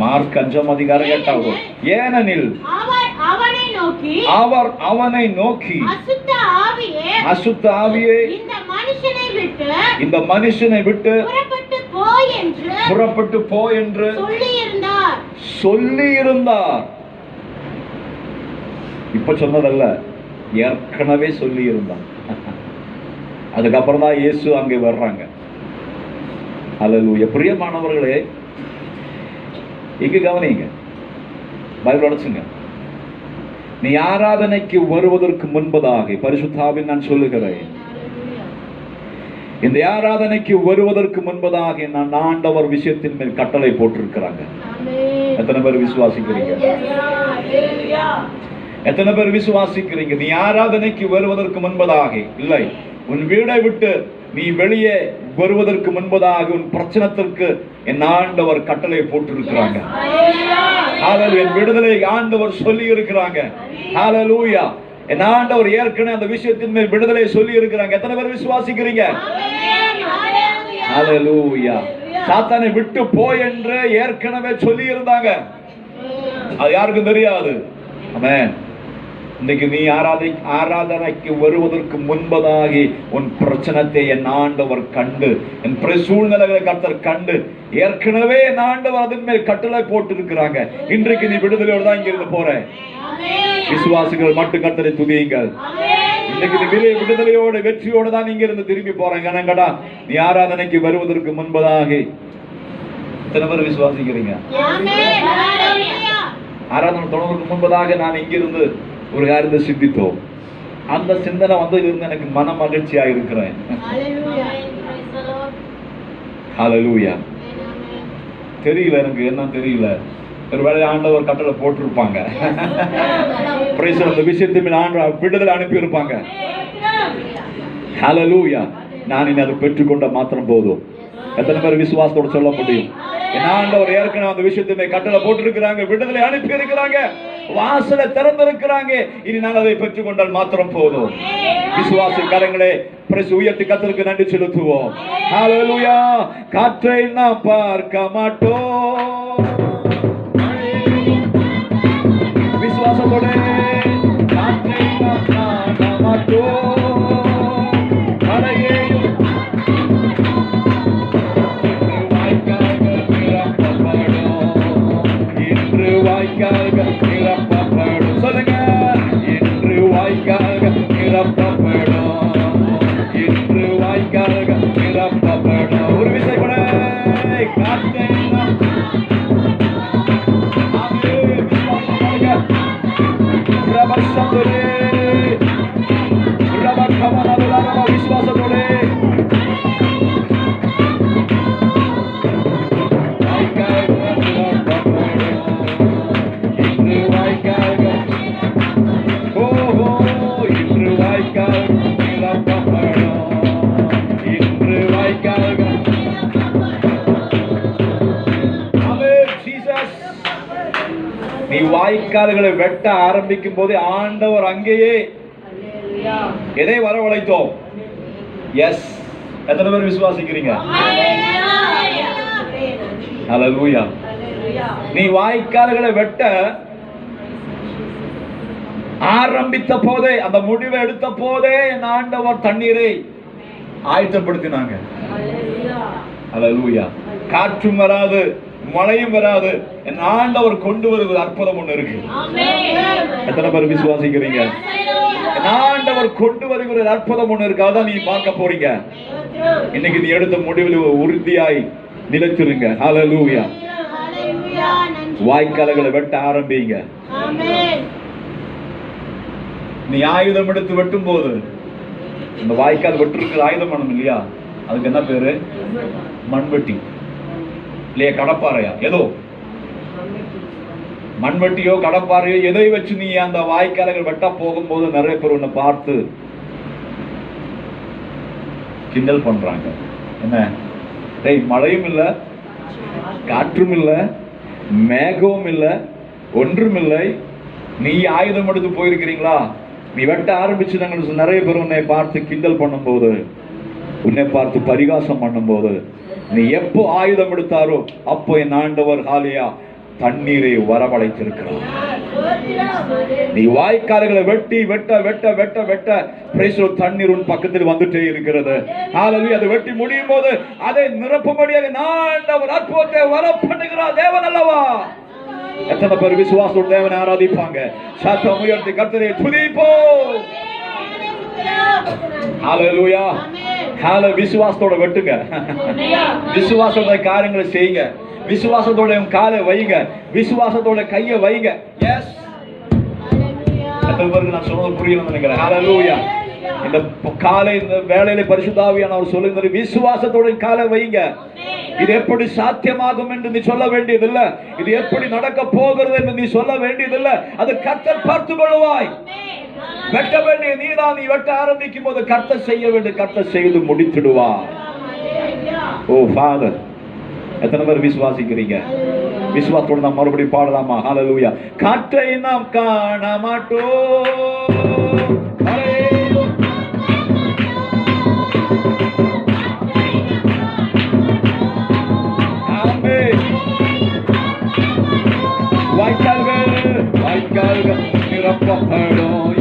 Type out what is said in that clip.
Mark 5ஆம் அதிகாரம் 8வது. ஏனெனில் அவர் அவனை நோக்கி அசுத்த ஆவியே இந்த மனுஷனை விட்டு புறப்பட்டு போ என்று சொல்லி இருந்தார். இப்ப சொன்னதல்ல, ஏற்கனவே சொல்லி இருந்தார். அதுக்கப்புறம் தான் இயேசு அங்கே வர்றாங்க. அல்லேலூயா. பிரியமானவர்களே, இங்க கவனிங்க, பைபிள் அடைச்சுங்க. நீ ஆராதனைக்கு வருவதற்கு முன்பதாக, பரிசுத்தாவில் நான் சொல்லுகிறேன், இந்த ஆராதனைக்கு வருவதற்கு முன்பதாக நான் ஆண்டவர் விஷயத்தின் மேல் கட்டளை போட்டிருக்கிறாங்க. எத்தனை பேர் விசுவாசிக்கிறீங்க? எத்தனை பேர் விசுவாசிக்கிறீங்க? நீ ஆராதனைக்கு வருவதற்கு முன்பதாக இல்லை, உன் வீடை விட்டு நீ வெளியே வருவதற்கு முன்பதாக உன் பிரச்சனத்திற்கு என் ஆண்டவர் கட்டளை போட்டிருக்கிறாங்க. என் விடுதலை ஆண்டவர் சொல்லி இருக்கிறாங்க. ஹல்லேலூயா. என் ஆண்டவர் ஏற்கனவே அந்த விஷயத்தின் மேல் விடுதலை சொல்லி இருக்கிறாங்க. எத்தனை பேர் விசுவாசிக்கிறீங்க? ஹல்லேலூயா. சாத்தானை விட்டு போய் என்று ஏற்கனவே சொல்லி இருந்தாங்க. அது யாருக்கும் தெரியாது. ஆமென். இன்னைக்கு நீ ஆராதனைக்கு வருவதற்கு முன்பதாக உன் பிரச்சனத்தை என் ஆண்டவர் கண்டு, என் சூழ்நிலைகளை கர்த்தர் கண்டு ஏற்கனவே என் ஆண்டவர் அதன் மேல் கட்டளை போட்டு இருக்கிறாங்க. இன்றைக்கு நீ விடுதலையோடு தான் இங்க இருந்து போற. விசுவாசிகள் மட்டும் கர்த்தரை துதியுங்கள். இன்னைக்கு நீ விடுதலையோடு வெற்றியோடு தான் இங்க இருந்து திரும்பி போறேங்க. நீ ஆராதனைக்கு வருவதற்கு முன்பதாக எத்தனை பேர் விசுவாசிக்கிறீங்க? ஆராதனை தொடர்வதற்கு முன்பதாக நான் இங்கிருந்து ஒரு காரியத்தை சிந்தித்தோம். அந்த சிந்தனை இருந்து எனக்கு மன மகிழ்ச்சியா இருக்கிறேன். ஹல்லேலூயா. தெரியல, எனக்கு என்ன தெரியல, ஒரு வேளை ஆண்டவர் கட்டளை போட்டிருப்பாங்க. அந்த விஷயத்தை ஆண்டவர் விடுதலை அனுப்பி இருப்பாங்க. ஹல்லேலூயா. நான் இனி அதை பெற்றுக்கொண்ட மாத்திரம் போதும். எத்தனை பேர் விசுவாசத்தோடு சொல்ல முடியும்? என் ஆண்டவர் ஏற்கனவே அந்த விஷயத்தை கட்டளை போட்டிருக்கிறாங்க, விடுதலை அனுப்பி இருக்கிறாங்க, வாசலை திறந்திருக்கிறாங்க. இனி நான் அதை பெற்றுக்கொண்டால் மாத்திரம் போதும். விசுவாசி கரங்களே உயர்த்தி கர்த்தருக்கு நன்றி செலுத்துவோம். ஹல்லேலூயா. காற்றை நாம் பார்க்க மாட்டோம். விசுவாசத்தோட காற்றை நாம் காண மாட்டோம். சொல்லுங்க, இன்று வாய்க்காக நிரப்பப்படும், இன்று வாய்க்காக நிரப்பப்படும். ஒரு விஷயம் கூட காற்றை விசுவாசத்தோட நீ வாய்க்கால்களை வெட்ட ஆரம்பிக்கும் போது ஆண்டவர் அங்கேயே எதை வரவழைத்தோம்? எஸ். எத்தனை பேர் விசுவாசிக்கிறீங்க? ஹல்லேலூயா. நீ வாய்க்கால்களை வெட்ட ஆரம்பித்த போதே, அந்த முடிவை எடுத்த போதே என் ஆண்டவர் தண்ணீரை ஆயத்தப்படுத்தினாங்க. ஹல்லேலூயா. காற்றும் வராது, மழையும் வராது, என் ஆண்டவர் கொண்டு வருவது அற்புதம் ஒண்ணு இருக்கு. எத்தனை பேர் விசுவாசிக்கிறீங்க? என் ஆண்டவர் கொண்டு வருகிற அற்புதம் ஒண்ணு இருக்கு. அதான் நீ பார்க்க போறீங்க. இன்னைக்கு நீ எடுத்த முடிவில் உறுதியாய் நிலைத்திருங்க. ஹல்லேலூயா. வாய்க்கால்களை வெட்ட ஆரம்பிங்க. நீ ஆயுதம் எடுத்து வெட்டும் போது, இந்த வாய்க்கால் வெட்டிருக்கிற ஆயுதம் வேணும் இல்லையா? அதுக்கு என்ன பேரு? மண்வெட்டி இல்லையா? கடப்பாறையா? ஏதோ மண்வெட்டியோ கடப்பாறையோ எதை வச்சு நீ அந்த வாய்க்கால்கள் வெட்ட போகும்போது நிறைய பேர் உன்னை பார்த்து கிண்டல் பண்றாங்க. என்ன, டேய், மழையும் இல்ல, காற்றும் இல்ல, மேகமும் இல்ல, ஒன்றும் இல்லை, நீ ஆயுதம் எடுத்து போயிருக்கிறீங்களா? நீ வெட்ட ஆரம்பிச்சுட்டாங்கன்னு நிறைய பேர் உன்னை பார்த்து கிண்டல் பண்ணும்போது, உன்னை பார்த்து பரிகாசம் பண்ணும்போது, நீ எப்போ ஆயுதம் எடுத்தாரோ அப்போ என் ஆண்டவர் ஹாலியா தண்ணீரை வரவழைத்திருக்கிறார். நீ வாய்க்கால்களை வெட்டி வெட்ட வெட்ட வெட்ட வெட்ட தண்ணீர் உன் பக்கத்தில் வந்துட்டே இருக்கிறது. ஹalleluya. அதை வெட்டி முடியும் போது அதை நிரப்பும்படியாக ஆண்டவர் அற்புதத்தை வரப்பண்ணுகிறார் தேவன் அல்லவா? எத்தனை பேர் விசுவாசத்தோடு தேவனை ஆராதிப்பாங்க? சத்தம் உயர்த்தி கர்த்தரை துதிப்போம். ஹalleluya. ஹalleluya. விசுவாசத்தோட வெட்டுங்க, விசுவாசத்தோட காரியங்களை செய்யுங்க, விசுவாசத்தோட காலை வைங்க, விசுவாசத்தோட கையை வைங்க. எஸ், எத்தனை பேருக்கு நான் சொன்னது புரியணும்னு நினைக்கிறேன். ஹalleluya. இந்த காலை இந்த வேளையில பரிசுத்த ஆவியானவர் சொல்லுங்க, விசுவாசத்தோட காலை வைங்க. இது எப்படி சாத்தியமாகும் என்று நீ சொல்ல வேண்டியதில்லை, இது எப்படி நடக்க போகிறது என்று நீ சொல்ல வேண்டியதில்லை. அது கர்த்தர் பார்த்துக் கொள்வாய். வெட்ட வேண்டிய நீதான். நீ வெட்ட ஆரம்பிக்கும் போது கர்த்தர் செய்ய வேண்டிய கர்த்தர் செய்து முடித்திடுவார். ஓ ஃபாதர், எத்தனை பேர் விசுவாசிக்கிறீங்க? விசுவாசத்தோடு நாம் மறுபடியும் பாடலாமா? ஹalleluya. காற்றை நாம் காண மாட்டோம், வாய்க்கால்கள் வாய்க்கால்கள் நிரப்பப்படும்.